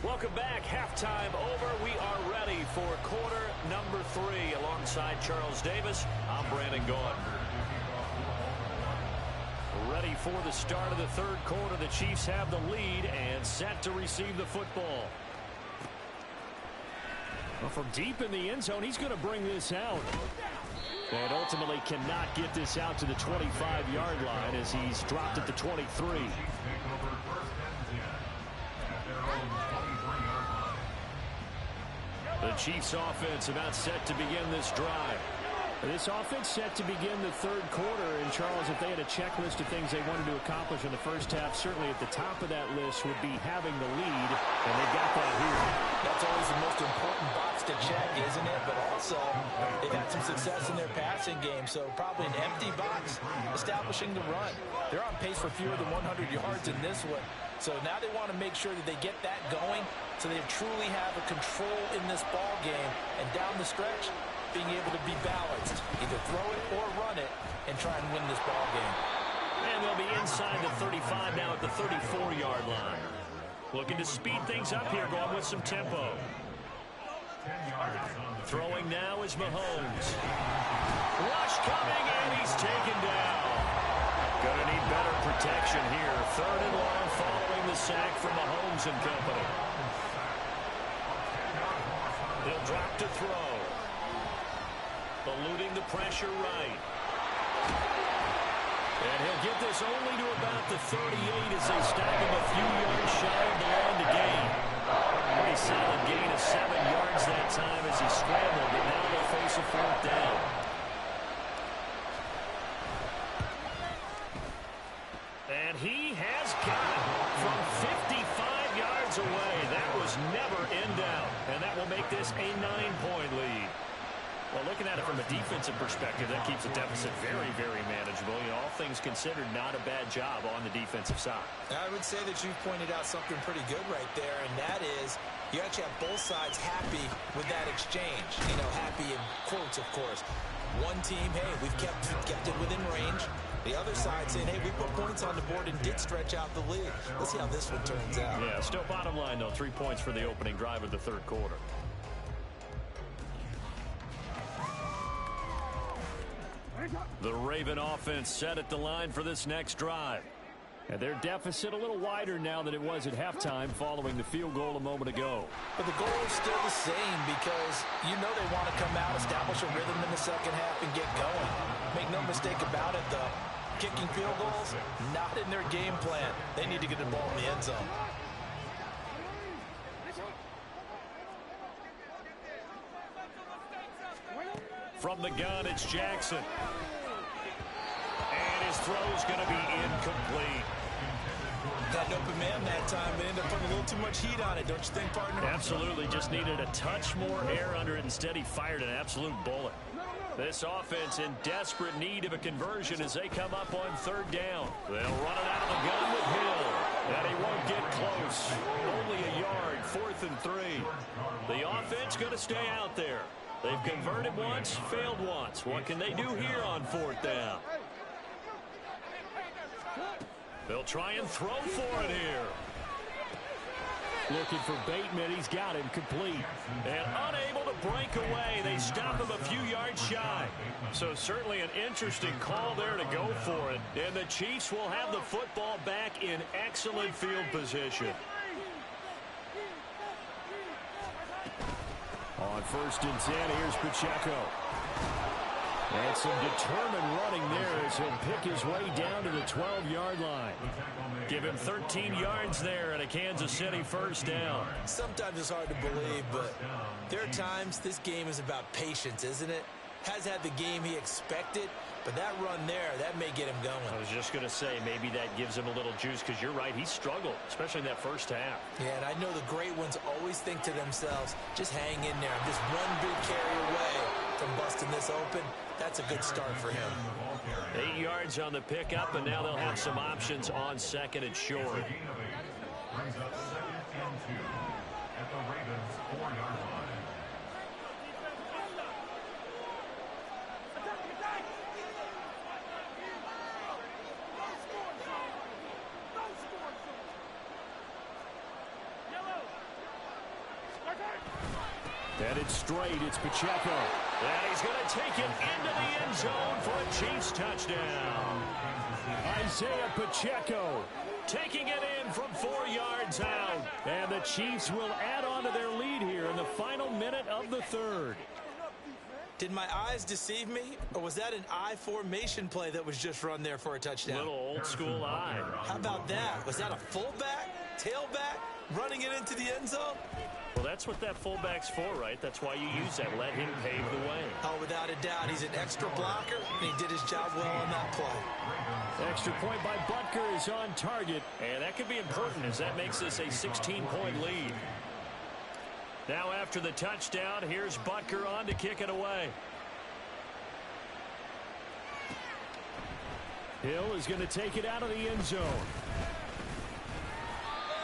Welcome back. Halftime over. We are ready for quarter number 3. Alongside Charles Davis, I'm Brandon Gaughan. Ready for the start of the third quarter. The Chiefs have the lead and set to receive the football. Well, from deep in the end zone, he's going to bring this out. And ultimately cannot get this out to the 25-yard line as he's dropped at the 23. The Chiefs offense about set to begin this drive. This offense set to begin the third quarter. And, Charles, if they had a checklist of things they wanted to accomplish in the first half, certainly at the top of that list would be having the lead, and they got that here. That's always the most important box to check, isn't it? But also, they've had some success in their passing game, so probably an empty box establishing the run. They're on pace for fewer than 100 yards in this one. So now they want to make sure that they get that going so they truly have a control in this ball game. And down the stretch, being able to be balanced, either throw it or run it, and try and win this ball game. And they'll be inside the 35 now at the 34-yard line. Looking to speed things up here, going with some tempo. Throwing now is Mahomes. Rush coming, and he's taken down. Gonna need better protection here. Third and long following the sack from Mahomes and company. He'll drop to throw. Eluding the pressure right. And he'll get this only to about the 38 as they stack him a few yards shy of the line to gain. Pretty solid gain of 7 yards that time as he scrambled, but now they'll face a fourth down. And he has got it from 55 yards away. That was never in doubt. And that will make this a 9-point lead. Well, looking at it from a defensive perspective, that keeps the deficit very, very manageable. You know, all things considered, not a bad job on the defensive side. I would say that you've pointed out something pretty good right there, and that is you actually have both sides happy with that exchange. You know, happy in quotes, of course. One team, hey, we've kept it within range. The other side saying, hey, we put points on the board and did stretch out the lead. Let's see how this one turns out. Yeah, still bottom line, though, 3 points for the opening drive of the third quarter. The Raven offense set at the line for this next drive. And their deficit a little wider now than it was at halftime following the field goal a moment ago. But the goal is still the same because you know they want to come out, establish a rhythm in the second half, and get going. Make no mistake about it, though. Kicking field goals, not in their game plan. They need to get the ball in the end zone. From the gun, it's Jackson. And his throw's going to be incomplete. Had an open man that time, but ended up putting a little too much heat on it, don't you think, partner? Absolutely, just needed a touch more air under it. Instead, he fired an absolute bullet. This offense in desperate need of a conversion as they come up on third down. They'll run it out of the gun with Hill. And he won't get close. Only a yard, 4th and 3. The offense going to stay out there. They've converted once, failed once. What can they do here on 4th down? They'll try and throw for it here. Looking for Bateman. He's got him complete. And unable to break away. They stop him a few yards shy. So certainly an interesting call there to go for it. And the Chiefs will have the football back in excellent field position. On 1st and 10, here's Pacheco. And some determined running there as he'll pick his way down to the 12-yard line. Give him 13 yards there and a Kansas City first down. Sometimes it's hard to believe, but there are times this game is about patience, isn't it? Has had the game he expected, but that run there, that may get him going. I was just going to say, maybe that gives him a little juice because you're right, he struggled, especially in that first half. Yeah, and I know the great ones always think to themselves, just hang in there. I'm just one big carry away from busting this open. That's a good start for him. 8 yards on the pickup, and now they'll have some options on 2nd and short. Brings up 2nd and 2 at the Ravens' 4-yard line. Headed straight, it's Pacheco. And he's going to take it into the end zone for a Chiefs touchdown. Isaiah Pacheco taking it in from 4 yards out. And the Chiefs will add on to their lead here in the final minute of the third. Did my eyes deceive me, or was that an I formation play that was just run there for a touchdown? Little old school eye. How about that? Was that a fullback, tailback, running it into the end zone? Well, that's what that fullback's for, right? That's why you use that. Let him pave the way. Oh, without a doubt, he's an extra blocker, and he did his job well on that play. Extra point by Butker is on target. And that could be important as that makes this a 16-point lead. Now after the touchdown, here's Butker on to kick it away. Hill is going to take it out of the end zone.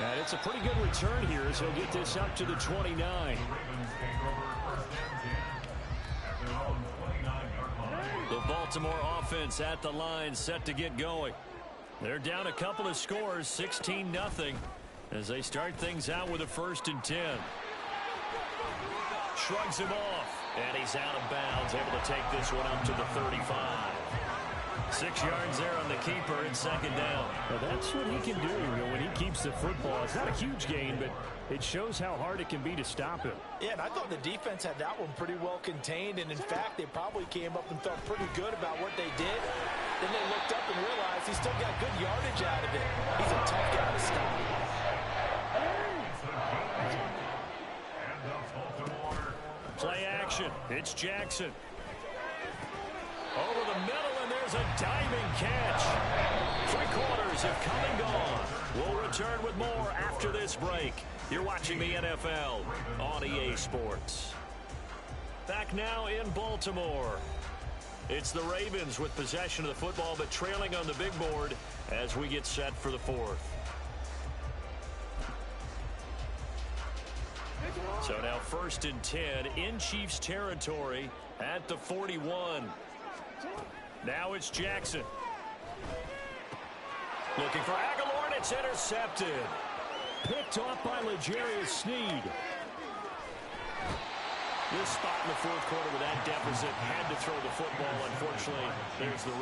And it's a pretty good return here as he'll get this up to the 29. The Baltimore offense at the line set to get going. They're down a couple of scores, 16-0, as they start things out with a 1st and 10. Shrugs him off, and he's out of bounds, able to take this one up to the 35. 6 yards there on the keeper and 2nd down. Well, that's what he can do when he keeps the football. It's not a huge gain, but it shows how hard it can be to stop him. Yeah, and I thought the defense had that one pretty well contained, and in fact, they probably came up and felt pretty good about what they did. Then they looked up and realized he still got good yardage out of it. He's a tough guy to stop. Play action. It's Jackson. Over the middle, and there's a diving catch. 3 quarters have come and gone. We'll return with more after this break. You're watching the NFL on EA Sports. Back now in Baltimore. It's the Ravens with possession of the football, but trailing on the big board as we get set for the 4th. So now 1st and 10 in Chiefs territory at the 41. Now it's Jackson. Looking for Aguilar, and it's intercepted. Picked off by L'Jarius Sneed. This spot in the 4th quarter with that deficit had to throw the football. Unfortunately, there's the...